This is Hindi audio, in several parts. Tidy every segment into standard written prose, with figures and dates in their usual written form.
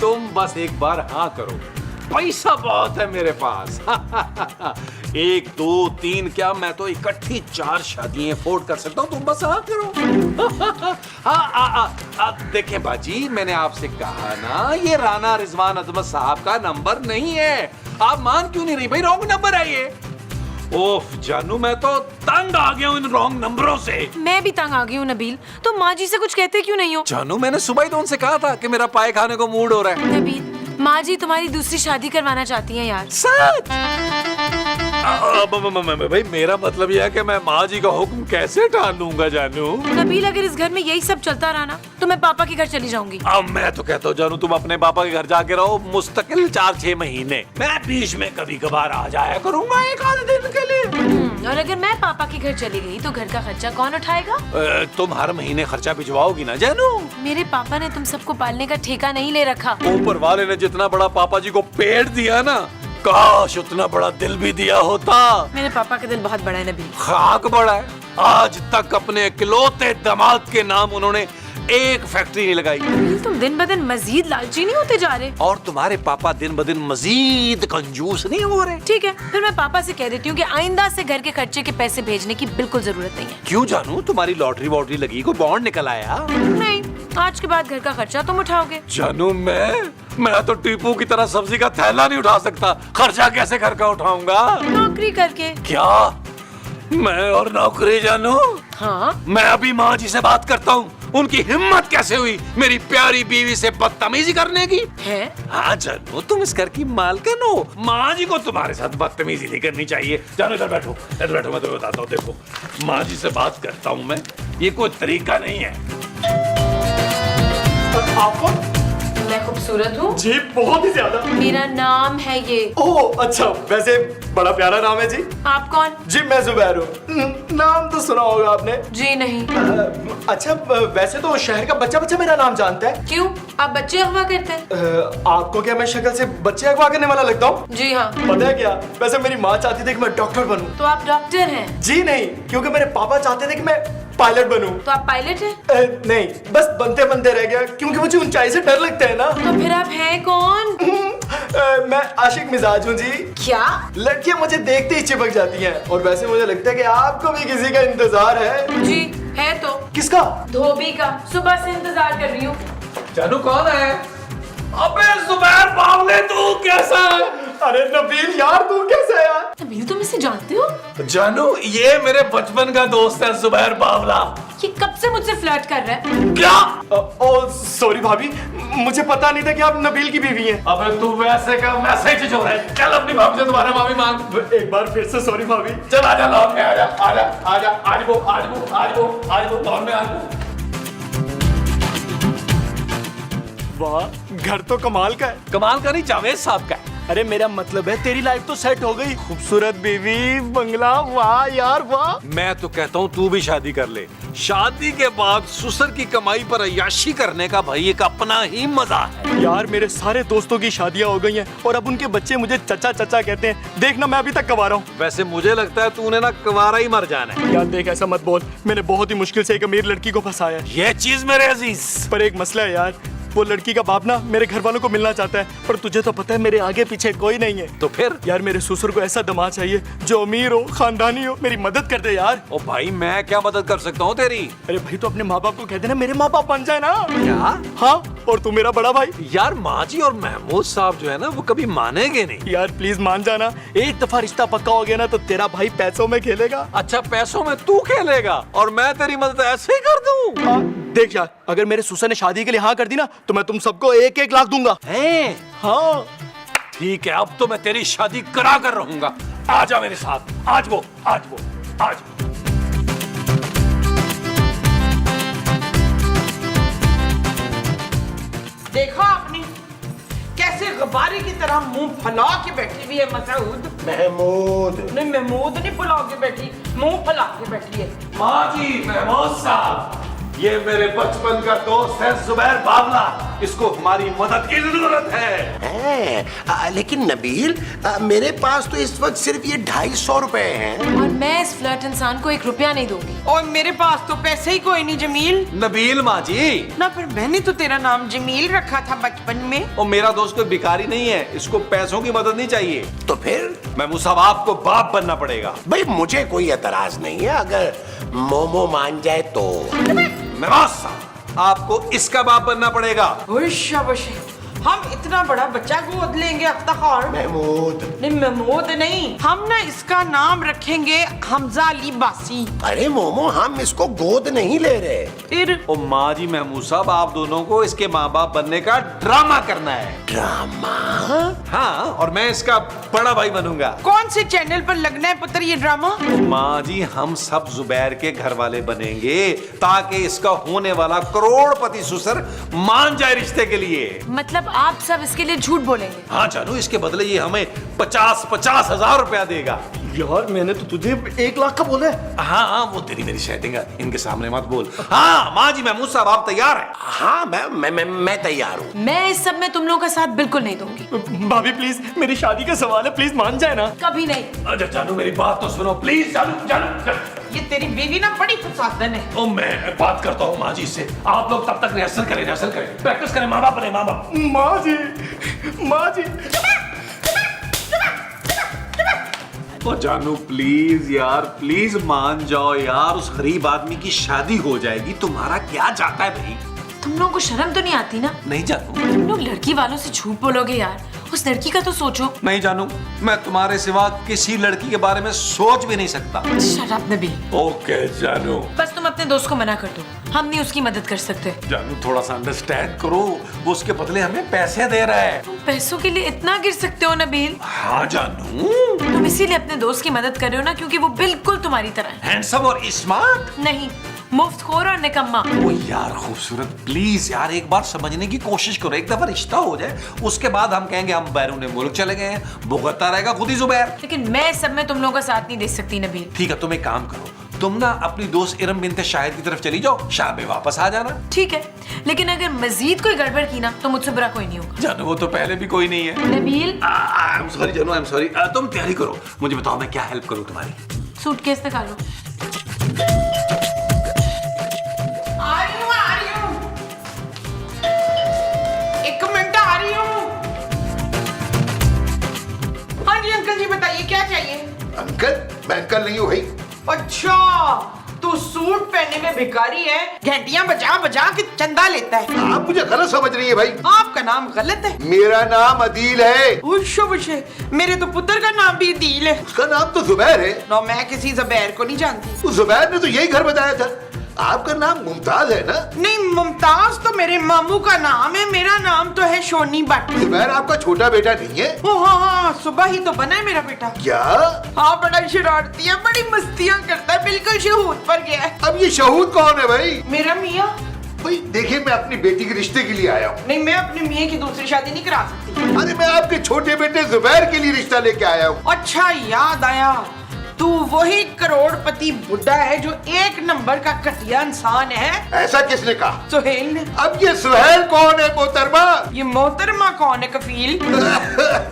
तुम बस एक बार हाँ करो, पैसा बहुत है मेरे पास। 1 2 3 क्या, मैं तो इकट्ठी 4 शादियां अफोर्ड कर सकता हूँ, तुम बस हाँ करो। देखें बाजी, मैंने आपसे कहा ना, ये राना रिजवान अजमत साहब का नंबर नहीं है। आप मान क्यों नहीं रही भाई? रॉन्ग नंबर है ये। ओफ जानू, मैं तो तंग आ गया हूँ इन रॉन्ग नंबरों से। मैं भी तंग आ गई हूँ नबील, तो माँ जी से कुछ कहते क्यों नहीं हो? जानू, मैंने सुबह ही तो उनसे कहा था कि मेरा पाए खाने को मूड हो रहा है। नबील, माँ जी तुम्हारी दूसरी शादी करवाना चाहती हैं यार। सच? भाई मेरा मतलब यह है कि मैं माँ जी का हुक्म कैसे टाल लूंगा जानू? नबील, अगर इस घर में यही सब चलता रहा ना, तो मैं पापा के घर चली जाऊंगी। अब मैं तो कहता हूँ जानू, तुम अपने पापा के घर जाके रहो मुस्तकिल 4-6 महीने। मैं बीच में कभी कभार आ जाया करूंगा 1 आधे दिन के लिए। और अगर मैं पापा के घर चली गई तो घर का खर्चा कौन उठाएगा? तुम हर महीने खर्चा भिजवाओगी ना जानू? मेरे पापा ने तुम सबको पालने का ठेका नहीं ले रखा। ऊपर वाले ने जितना बड़ा पापा जी को पेड़ दिया ना, काश उतना बड़ा दिल भी दिया होता। मेरे पापा का दिल बहुत बड़ा है नबील। खाक बड़ा है। आज तक अपने इकलौते दामाद के नाम उन्होंने एक फैक्ट्री नहीं लगाई। नबील, तुम दिन ब दिन मजीद लालची नहीं होते जा रहे? और तुम्हारे पापा दिन ब दिन मजीद कंजूस नहीं हो रहे? ठीक है, फिर मैं पापा से कह देती हूँ कि आइंदा से घर के खर्चे के पैसे भेजने की बिल्कुल जरूरत नहीं है। क्यों जानू, तुम्हारी लॉटरी वॉटरी लगी, कोई बॉन्ड निकल आया? नहीं, आज के बाद घर का खर्चा तुम उठाओगे। जानू, मैं तो टीपू की तरह सब्जी का थैला नहीं उठा सकता, खर्चा कैसे घर का उठाऊंगा? नौकरी करके। क्या मैं और नौकरी जानू? हाँ, मैं अभी माँ जी से बात करता हूँ। उनकी हिम्मत कैसे हुई मेरी प्यारी बीवी से बदतमीजी करने की? है? हाँ जानू, तुम इस घर की मालकिन हो, माँ जी को तुम्हारे साथ बदतमीजी नहीं करनी चाहिए। जानू इधर बैठो, इधर बैठो, मैं तुम्हें बताता हूँ। देखो, माँ जी से बात करता हूँ मैं, ये कोई तरीका नहीं है। आपको? मैं खूबसूरत हूँ जी बहुत ही ज्यादा। मेरा नाम है ये। ओह अच्छा, वैसे बड़ा प्यारा नाम है जी। आप कौन? जी मैं जुबैर हूँ। नाम तो सुना होगा आपने। जी नहीं। अच्छा, वैसे तो शहर का बच्चा बच्चा मेरा नाम जानता है। क्यों, आप बच्चे अगवा करते हैं? आपको क्या मैं शक्ल से बच्चे अगवा करने वाला लगता हूँ? जी हाँ। पता है क्या, वैसे मेरी माँ चाहती थी कि मैं डॉक्टर बनूं। तो आप डॉक्टर हैं? जी नहीं, क्योंकि मेरे पापा चाहते थे कि मैं पायलट बनूं। तो आप पायलट हैं? नहीं, बस बनते बनते रह गया, क्योंकि मुझे ऊंचाई से डर लगता है ना। तो फिर आप हैं कौन? मैं आशिक मिजाज हूँ जी। क्या? लड़कियां मुझे देखते ही चिपक जाती हैं, और वैसे मुझे लगता है कि आपको भी किसी का इंतजार है। जी है। तो किसका? धोबी का। सुबह से इंतजार कर रही हूँ। जानू कौन है? अबे जुबैर बावले, तू कैसा है? अरे नबील यार, तू कैसा है यार? नबील, तुम इसे जानते हो? जानू, ये मेरे बचपन का दोस्त है जुबैर बावला। ये कब से मुझसे फ्लर्ट कर रहा है? क्या? ओ सॉरी भाभी, मुझे पता नहीं था कि आप नबील की बीवी हैं। अबे तू वैसे का वैसे ही चचोरा है। चल अपनी भाभी से दोबारा माफी मांग। एक बार फिर से सॉरी भाभी। चल आजा लॉन में, आजा आजा आजा, आज वो लॉन में आज वो। वाह, घर तो कमाल का है। कमाल का नहीं, जावेद साहब का है। अरे मेरा मतलब है तेरी लाइफ तो सेट हो गई, खूबसूरत बीवी, बंगला, वाह यार वाह। मैं तो कहता हूँ तू भी शादी कर ले। शादी के बाद ससुर की कमाई पर अय्याशी करने का भाई एक अपना ही मजा है। यार मेरे सारे दोस्तों की शादियां हो गई हैं और अब उनके बच्चे मुझे चचा चचा कहते हैं। देखना, मैं अभी तक कवारा हूँ। वैसे मुझे लगता है तूने ना कुंवारा ही मर जाना है। यार देख, ऐसा मत बोल, मैंने बहुत ही मुश्किल से एक अमीर लड़की को फंसाया है। ये चीज मेरे अजीज, पर एक मसला है यार, वो लड़की का बाप ना मेरे घर वालों को मिलना चाहता है, पर तुझे तो पता है मेरे आगे पीछे कोई नहीं है। तो फिर? यार मेरे ससुर को ऐसा दामाद चाहिए जो अमीर हो, खानदानी हो, मेरी मदद कर दे यार। ओ भाई, मैं क्या मदद कर सकता हूँ तेरी? अरे भाई, तो अपने माँ बाप को कह देना मेरे माँ बाप बन जाए ना। क्या? हाँ, और तू मेरा बड़ा भाई। यार माँ जी और महमूद साहब जो है ना, वो कभी मानेंगे नहीं। यार प्लीज मान जाना, एक दफा रिश्ता पक्का हो गया ना तो तेरा भाई पैसों में खेलेगा। अच्छा, पैसों में तू खेलेगा और मैं तेरी मदद ऐसे ही कर दूं? हाँ, देख यार, अगर मेरे ससुर ने शादी के लिए हाँ कर दी ना तो मैं तुम सबको 1-1 लाख दूंगा। हैं? हाँ ठीक है, अब तो मैं तेरी शादी करा कर रहूंगा। आजा मेरे साथ, आज वो। देखा आपने कैसे गुब्बारे की तरह मुंह फैला के बैठी हुई है मसऊद? महमूद नहीं, महमूद नहीं फैला के बैठी, मुंह फैला के बैठी है। माँ जी, महमूद साहब। ये मेरे बचपन का दोस्त है जुबैर बावला, इसको हमारी मदद की जरूरत है। लेकिन नबील, मेरे पास तो इस वक्त सिर्फ ये 250 रुपए हैं। और मैं इस फ्लर्ट इंसान को 1 रुपया नहीं दूंगी। और मेरे पास तो पैसे ही कोई नहीं जमील। नबील माँ जी, ना पर मैंने तो तेरा नाम जमील रखा था बचपन में। और मेरा दोस्त कोई भिखारी नहीं है, इसको पैसों की मदद नहीं चाहिए। तो फिर महमूद साहब, आपको बाप बनना पड़ेगा। भाई मुझे कोई एतराज नहीं है अगर मोमो मान जाए तो। महमूद साहब, आपको इसका बाप बनना पड़ेगा। शाबाश, हम इतना बड़ा बच्चा गोद लेंगे अफ्तार। महमूद। नहीं महमूद नहीं, हम ना इसका नाम रखेंगे हमजा अली बासी। अरे मोमो, हम इसको गोद नहीं ले रहे। फिर ओ माँ जी, महमूद साहब, आप दोनों को इसके माँ बाप बनने का ड्रामा करना है। ड्रामा? हाँ, और मैं इसका बड़ा भाई बनूंगा। कौन से चैनल पर लगना है पुत्र ये ड्रामा? माँ जी, हम सब जुबैर के घर वाले बनेंगे ताकि इसका होने वाला करोड़पति ससुर मान जाए रिश्ते के लिए। मतलब आप सब इसके लिए झूठ बोलेंगे? हाँ जानू, इसके बदले ये हमें 50-50 हजार रुपया देगा। यार मैंने तो तुझे 1 लाख का बोला है। हाँ हाँ, वो तेरी मेरी सेटिंग है, इनके सामने मत बोल। हाँ माँ जी, महमूद साहब, आप तैयार हैं? हाँ, मैं तैयार हूँ। मैं इस सब में तुम लोगों का साथ बिल्कुल नहीं दूंगी। भाभी प्लीज, मेरी शादी का सवाल है, प्लीज मान जाए ना। कभी नहीं। अच्छा जानू, मेरी बात तो सुनो प्लीज। जानू जानू, ये तेरी बीवी ना बड़ी फसादन है। ओ मैं बात करता हूँ माँ जी से, आप लोग तब तक रिहर्सल करें, प्रैक्टिस करें, माँ बाप बने, माँ बाप। माँ जी, माँ जी। ओ जानू प्लीज यार, प्लीज मान जाओ यार, उस गरीब आदमी की शादी हो जाएगी, तुम्हारा क्या जाता है भाई? तुम लोगों को शर्म तो नहीं आती ना? नहीं जानू। तुम लोग लड़की वालों से झूठ बोलोगे यार, उस लड़की का तो सोचो। नहीं जानू, मैं तुम्हारे सिवा किसी लड़की के बारे में सोच भी नहीं सकता। शराब नबी। ओके जानू। बस तुम अपने दोस्त को मना कर दो, हम नहीं उसकी मदद कर सकते। जानू थोड़ा सा अंडरस्टैंड करो, वो उसके बदले हमें पैसे दे रहा है। तुम पैसों के लिए इतना गिर सकते हो नबील? हाँ जानू। तुम इसीलिए अपने दोस्त की मदद कर रहे हो ना, क्योंकि वो बिल्कुल तुम्हारी तरह है। हैंडसम और स्मार्ट नहीं, मुफ्तखोर और निकम्मा। ओ यार खूबसूरत, प्लीज यार एक बार समझने की कोशिश करो, एक दफा रिश्ता हो जाए, उसके बाद हम कहेंगे हम बैरून मुल्क चले गए हैं, भुगतता रहेगा खुद ही जुबैर। लेकिन मैं सब में तुम लोगों का साथ नहीं दे सकती नबील। ठीक है, तुम एक काम करो, तुम ना अपनी दोस्त इरम बिनते शाहिद की तरफ चली जाओ, शाम में वापस आ जाना। ठीक है, लेकिन अगर मजीद कोई गड़बड़ की ना तो मुझसे बुरा कोई नहीं होगा। जानू वो तो पहले भी कोई नहीं है। नबील, आई एम सॉरी जानू, आई एम सॉरी। तुम तैयारी करो, मुझे बताओ मैं क्या हेल्प करूं तुम्हारी। सूटकेस निकालो। आ रही हूँ। एक मिनट, आ रही हूँ। हाँ जी अंकल जी, बताइए क्या चाहिए? अंकल? मैं अंकल नहीं हूँ भाई। अच्छा, तू सूट पहनने में भिखारी है, घंटियां बजा बजा के चंदा लेता है। आप मुझे गलत समझ रही है भाई। आपका नाम गलत है। मेरा नाम अदील है। मेरे तो पुत्र का नाम भी अदील है। उसका नाम तो जुबैर है। नो, मैं किसी जुबैर को नहीं जानती। उस जुबैर ने तो यही घर बताया था। आपका नाम मुमताज है ना? नहीं, मुमताज तो मेरे मामू का नाम है, मेरा नाम तो है शोनी भट्ट। जुबैर आपका छोटा बेटा नहीं है? ओ हाँ, सुबह ही तो बना है मेरा बेटा। क्या? हाँ, बड़ा शरारती है, बड़ी मस्तियाँ करता है, बिल्कुल शहूद पर गया है। अब ये शहूद कौन है भाई? मेरा मियाँ। भाई देखिए, मैं अपनी बेटी के रिश्ते के लिए आया हूँ। नहीं, मैं अपने मियाँ की दूसरी शादी नहीं करा सकती। अरे मैं आपके छोटे बेटे जुबैर के लिए रिश्ता लेके आया हूँ। अच्छा याद आया, तू वही करोड़पति बुड्ढा है जो 1 नंबर का घटिया इंसान है। ऐसा किसने कहा? सुहेल ने। अब ये सुहेल कौन है मोहतरमा? ये मोहतरमा कौन है कफील?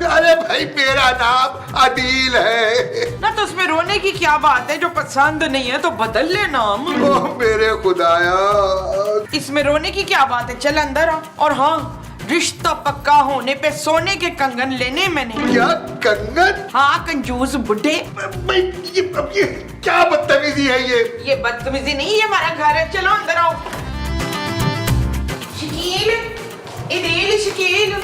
अरे भाई मेरा नाम अदील है। ना तो उसमें रोने की क्या बात है, जो पसंद नहीं है तो बदल ले नाम। ओह मेरे खुदाया। इसमें रोने की क्या बात है, चल अंदर आ। और हाँ, रिश्ता पक्का होने पे सोने के कंगन लेने मैंने। क्या कंगन? हाँ, कंजूस बुड्ढे। भाई ये क्या बदतमीजी है ये? ये बदतमीजी नहीं, ये हमारा घर है, चलो अंदर आओ। शकील, इधर शकील।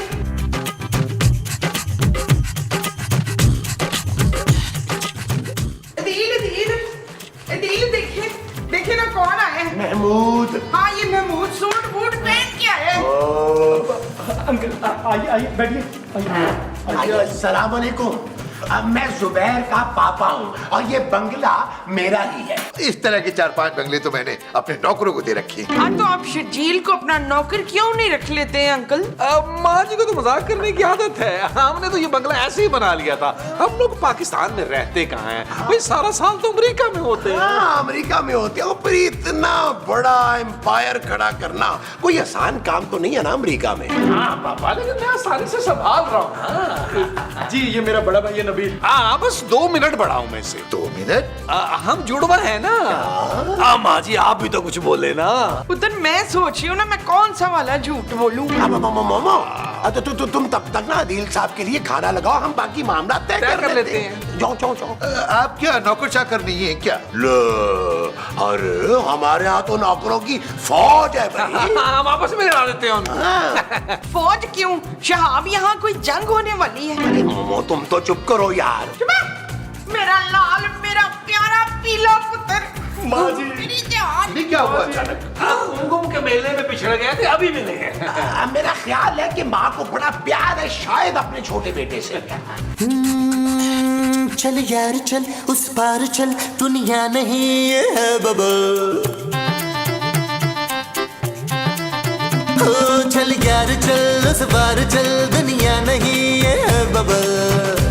देखिए देखिए ना कौन आया है। महमूद। हाँ, ये महमूद सूट बूट पहन के आया है। अंकल आइए आइए बैठिए। अस्सलाम वालेकुम। मैं जुबैर का पापा हूँ और ये बंगला मेरा ही है। इस तरह के 4-5 बंगले तो मैंने अपने नौकरों को दे रखे हैं। हाँ तो आप शर्जील को अपना नौकर क्यों नहीं रख लेते हैं अंकल? माँ जी को तो मजाक करने की आदत है। हमने तो ये बंगला ऐसे ही बना लिया था। हम लोग पाकिस्तान में रहते कहाँ हैं भाई, सारा साल तो अमेरिका में होते हैं। हाँ, अमेरिका में होते हैं, पर इतना बड़ा एम्पायर खड़ा करना कोई आसान काम तो नहीं है ना अमेरिका में। हाँ पापा, लेकिन मैं आसानी से संभाल रहा हूँ। जी ये मेरा बड़ा भाई है नबील। हाँ बस 2 मिनट बड़ा हूँ मैं से। 2 मिनट? हम जुड़वा है ना। माँ जी आप भी तो कुछ बोले ना। पुत्र मैं सोच रही हूँ ना मैं कौन सा वाला झूठ बोलूँ। तुम तब तक ना आदिल साहब के लिए खाना लगाओ, हम बाकी मामला तय कर लेते हैं। जाओ जाओ जाओ। आप क्या नौकर चाकर नहीं है क्या? अरे हमारे यहाँ तो नौकरों की फौज है भाई। हम आपस में लड़ा देते हैं। फौज क्यों? शहाब यहाँ कोई जंग होने वाली है। अरे मोमो तुम तो चुप करो यार। मेरा लाल, मेरा प्यारा पीला पुत्र। माँ जी मेरी जान। ये क्या हुआ अचानक? कुमकुम के मेले में पिछड़ गए थे, अभी मिले हैं। मेरा ख्याल है कि माँ को बड़ा प्यार है शायद अपने छोटे बेटे से। चल यार चल उस पार चल, दुनिया नहीं है बबल। ओ चल यार चल उस पार चल, दुनिया नहीं है बबल।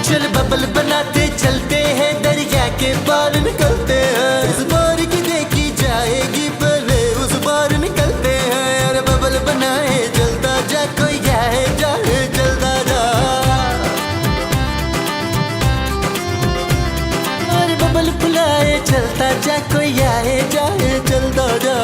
चल बबल बनाते चलते हैं, दरिया के पार निकलते हैं। इस बार की देखी जाएगी पहले उस बार निकलते हैं। अरे बबल बनाए चलता जा, कोई आए जाए चलता जा। अरे बबल बुलाए चलता जा, कोई आए जाए चलता जा।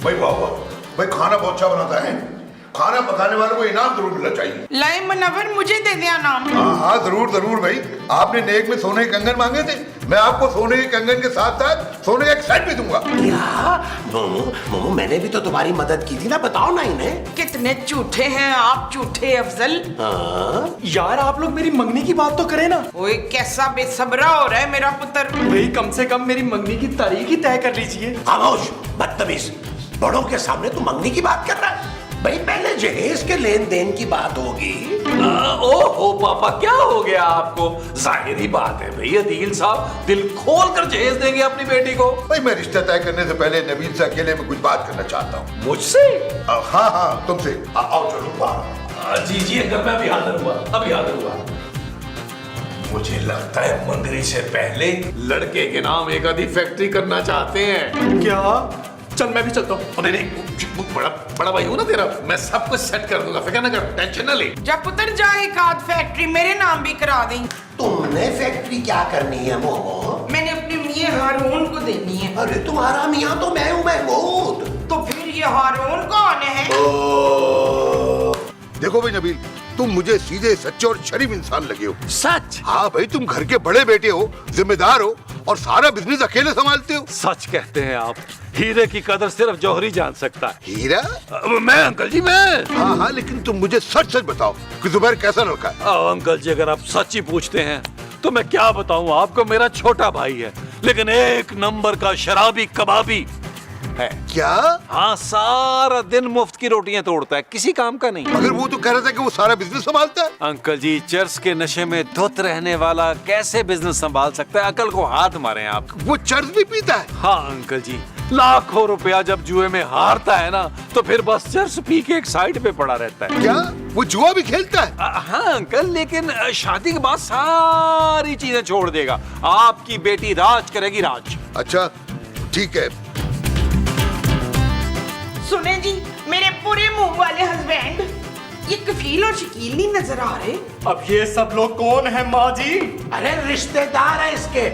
भाई वाह वाह, भाई खाना बहुत अच्छा बनाता है। खाना पकाने वालों को इनाम जरूर मिलना चाहिए। लाई मुनव्वर मुझे दे दिया नाम। हाँ जरूर जरूर भाई। आपने नेक में सोने के कंगन मांगे थे, मैं आपको सोने के कंगन के साथ साथ सोने का एक सेट भी दूंगा। क्या मोमो मैंने भी तो तुम्हारी मदद की थी ना, बताओ ना इन्हें। कितने झूठे हैं आप, झूठे अफजल। यार आप लोग मेरी मंगनी की बात तो करें ना। ओए कैसा बेसब्रा हो रहा है मेरा पुत्र। भाई कम से कम मेरी मंगनी की तारीख ही तय कर लीजिए। खामोश बदतमीज, बड़ों के सामने तू मंगनी की बात कर रहा है। भाई पहले जहेज के लेन देन की बात होगी। ओहो पापा क्या हो गया आपको? जाहिर बात है भैया, अदील साहब दिल खोल कर जहेज देंगे अपनी बेटी को। भाई मैं रिश्ता तय करने से पहले नबील से अकेले में कुछ बात करना चाहता हूँ। मुझसे? हाँ हाँ तुमसे। आओ चलो बाहर। जी जी अंकल, मैं अभी हाजिर हुआ, अभी हाजिर हुआ। मुझे लगता है मंगनी से पहले लड़के के नाम एक आधी फैक्ट्री करना चाहते हैं। क्या? चल मैं भी चलता हूँ। नहीं बड़ा भाई हूँ ना तेरा, मैं सब कुछ सेट कर दूंगा, फिक्र ना कर, टेंशन ना ले। जब पुत्र जाए एक आध फैक्ट्री मेरे नाम भी करा दी। तुमने फैक्ट्री क्या करनी है मोमो? मैंने अपने मियाँ हारून को देनी है। अरे तुम्हारा मियाँ तो मैं हूँ महमूद। तो फिर ये हारून कौन है? देखो भाई नबील, तुम मुझे सीधे सच्चे और शरीफ इंसान लगे हो। सच? हाँ भाई, तुम घर के बड़े बेटे हो, जिम्मेदार हो और सारा बिजनेस अकेले संभालते हो। सच कहते हैं आप, हीरे की कदर सिर्फ जौहरी जान सकता है। हीरा? मैं अंकल जी, मैं। हाँ हाँ, लेकिन तुम मुझे सच सच बताओ कि जुबैर कैसा लड़का है। अंकल जी अगर आप सच ही पूछते हैं तो मैं क्या बताऊं आपको, मेरा छोटा भाई है लेकिन एक नंबर का शराबी कबाबी है। क्या? हाँ, सारा दिन मुफ्त की रोटियां तोड़ता है, किसी काम का नहीं। मगर वो तो कह रहा था कि वो सारा बिजनेस संभालता है। अंकल जी चर्च के नशे में धुत रहने वाला कैसे बिजनेस संभाल सकता है? अकल को हाथ मारे आप। वो चर्च भी पीता है? हाँ अंकल जी, लाखों रुपया जब जुए में हारता है ना तो फिर बस चर्च पी के एक साइड पे पड़ा रहता है। क्या वो जुआ भी खेलता है? हाँ अंकल, लेकिन शादी के बाद सारी चीजें छोड़ देगा। आपकी बेटी राज करेगी, राज। अच्छा ठीक है। सुने जी, मेरे पूरे मुंह वाले हस्बैंड, ये कफील और शकील नहीं नजर आ रहे। अब ये सब लोग कौन है माँ जी? अरे रिश्तेदार है इसके।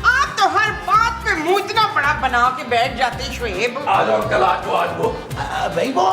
आप तो हर बात पे मुंह इतना बड़ा बना के बैठ जाते शुएब। आज अंकल, आज वो भाई वो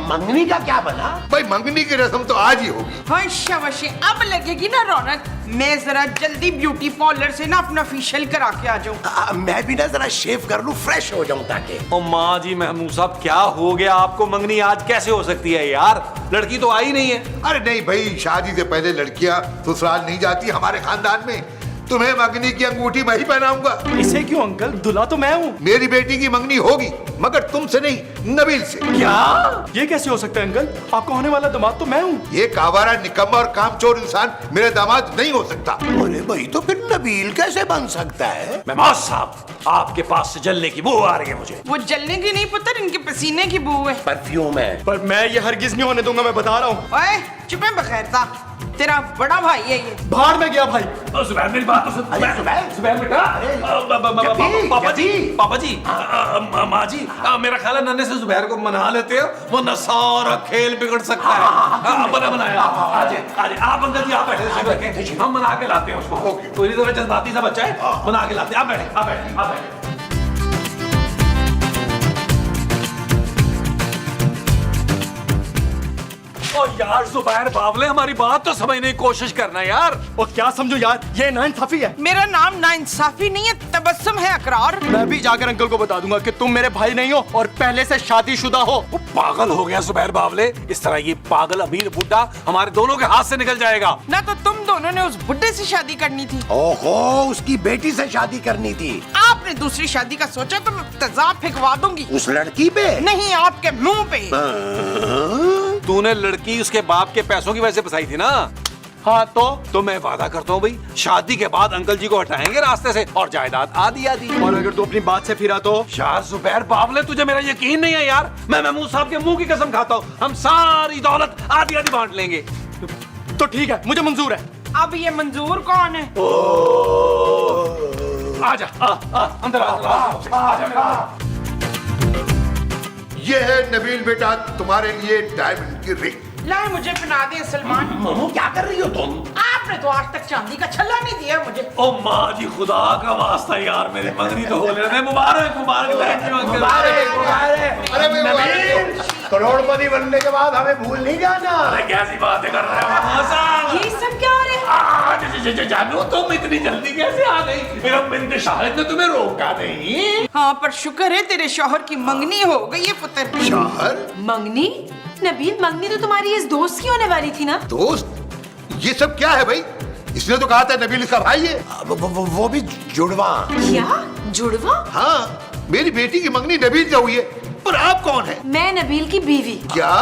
मंगनी का क्या बना? भाई मंगनी की रस्म तो आज ही होगी। हाँ शाबाशी, अब लगेगी ना रौनक। मैं जरा जल्दी ब्यूटी पार्लर से ना अपना फेशियल करा के आ जाऊँ। मैं भी ना जरा शेव कर लूं, फ्रेश हो जाऊं ताकि। ओ माँ जी, महमूद साहब क्या हो गया आपको? मंगनी आज कैसे हो सकती है यार? लड़की तो आई नहीं है। अरे नहीं भाई, शादी से पहले लड़कियां ससुराल नहीं जाती हमारे खानदान में। तुम्हें मंगनी की अंगूठी मैं ही पहनाऊंगा। इसे क्यों अंकल, दूल्हा तो मैं हूँ। मेरी बेटी की मंगनी होगी, मगर तुमसे नहीं, नबील से। क्या? ये कैसे हो सकता है अंकल? आपका होने वाला दामाद तो मैं हूँ। ये कावारा, निकम्मा और कामचोर इंसान मेरा दामाद नहीं हो सकता। अरे भाई, तो फिर नबील कैसे बन सकता है? मेहमान साहब, आपके पास से जलने की बू आ रही है मुझे। वो जलने की नहीं पुत्र, इनके पसीने की बू है। परफ्यूम है। पर मैं ये हरगिज नहीं होने दूंगा, मैं बता रहा हूँ। ओए चुपे बखैरता, तेरा बड़ा भाई है ये। बाहर में गया भाई। जुबैर, मेरी बात तो सुन। जुबैर बेटा, पापा जी, माँ जी, मेरा ख्याल है नन्हे से जुबैर को मना लेते हो, वरना सारा खेल बिगड़ सकता है। बना बनाया। आज आप अंकल जी, आप बैठे, हम मना के लाते हैं उसको। पूरी तरह जज्बाती सा बच्चा है, मना के लाते हैं। आप बैठे, आप बैठे, आप बैठे। ओ यार जुबैर बावले, हमारी बात तो समझने की कोशिश करना यार। और क्या समझो यार, ये नाइंसाफी है। मेरा नाम नाइंसाफी नहीं है, तबस्सुम है अकरार। मैं भी जाकर अंकल को बता दूंगा कि तुम मेरे भाई नहीं हो और पहले से शादीशुदा हो। वो पागल हो गया जुबैर बावले, इस तरह ये पागल अमीर बुड्ढा हमारे दोनों के हाथ से निकल जाएगा। ना तो तुम दोनों ने उस बुड्ढे से शादी करनी थी, ओहो, उसकी बेटी से शादी करनी थी। आपने दूसरी शादी का सोचा तो मैं तेजाब फेंकवा दूंगी। उस लड़की पे? नहीं, आपके मुंह पे। तूने लड़की उसके बाप के पैसों की वजह से फंसाई थी ना? हाँ तो मैं वादा करता हूँ भाई, शादी के बाद अंकल जी को हटाएंगे रास्ते से और जायदाद आधी आधी। और अगर तू अपनी बात से फिरा तो? यार जुबैर बावले, तुझे मेरा यकीन नहीं है यार। मैं महमूद साहब के मुंह की कसम खाता हूँ, हम सारी दौलत आधी आधी बांट लेंगे। तो ठीक है, मुझे मंजूर है। अब ये मंजूर कौन है? आजा, अंदर आ। ये है नबील बेटा, तुम्हारे लिए डायमंड की रिंग। लाए मुझे पहना दे सलमान। मामू, क्या कर रही हो तुम? आपने तो आज तक चांदी का छल्ला नहीं दिया मुझे। ओ माँ जी, खुदा का वास्ता यार, मेरी मंगनी तो हो लेने। मुबारक मुबारक अरे मैं करोड़पति बनने के बाद हमें भूल नहीं जाना। अरे कैसी बातें कर रहे हो? ये सब क्या हो रहा है? जानू, तुम इतनी जल्दी कैसे आ गई? मेरा बिन्ते शाहिद ने तुम्हें रोका नहीं। हाँ, पर शुक्र है तेरे शौहर की मंगनी हो गई है पुत्र। शौहर? मंगनी? नबील, मंगनी तो तुम्हारी इस दोस्त की होने वाली थी ना? दोस्त? ये सब क्या है भाई? इसने तो कहा था नबील इसका भाई है। वो भी जुड़वा। क्या? जुड़वा? हाँ, मेरी बेटी की मंगनी नबील से हुई है। पर आप कौन है? मैं नबील की बीवी। क्या?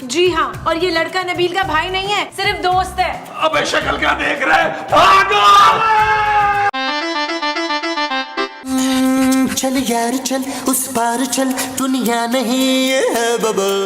जी हाँ, और ये लड़का नबील का भाई नहीं है, सिर्फ दोस्त है। अबे शक्ल क्या देख रहे हैं? भागो! चल यार चल, उस पार चल, दुनिया नहीं है बबल।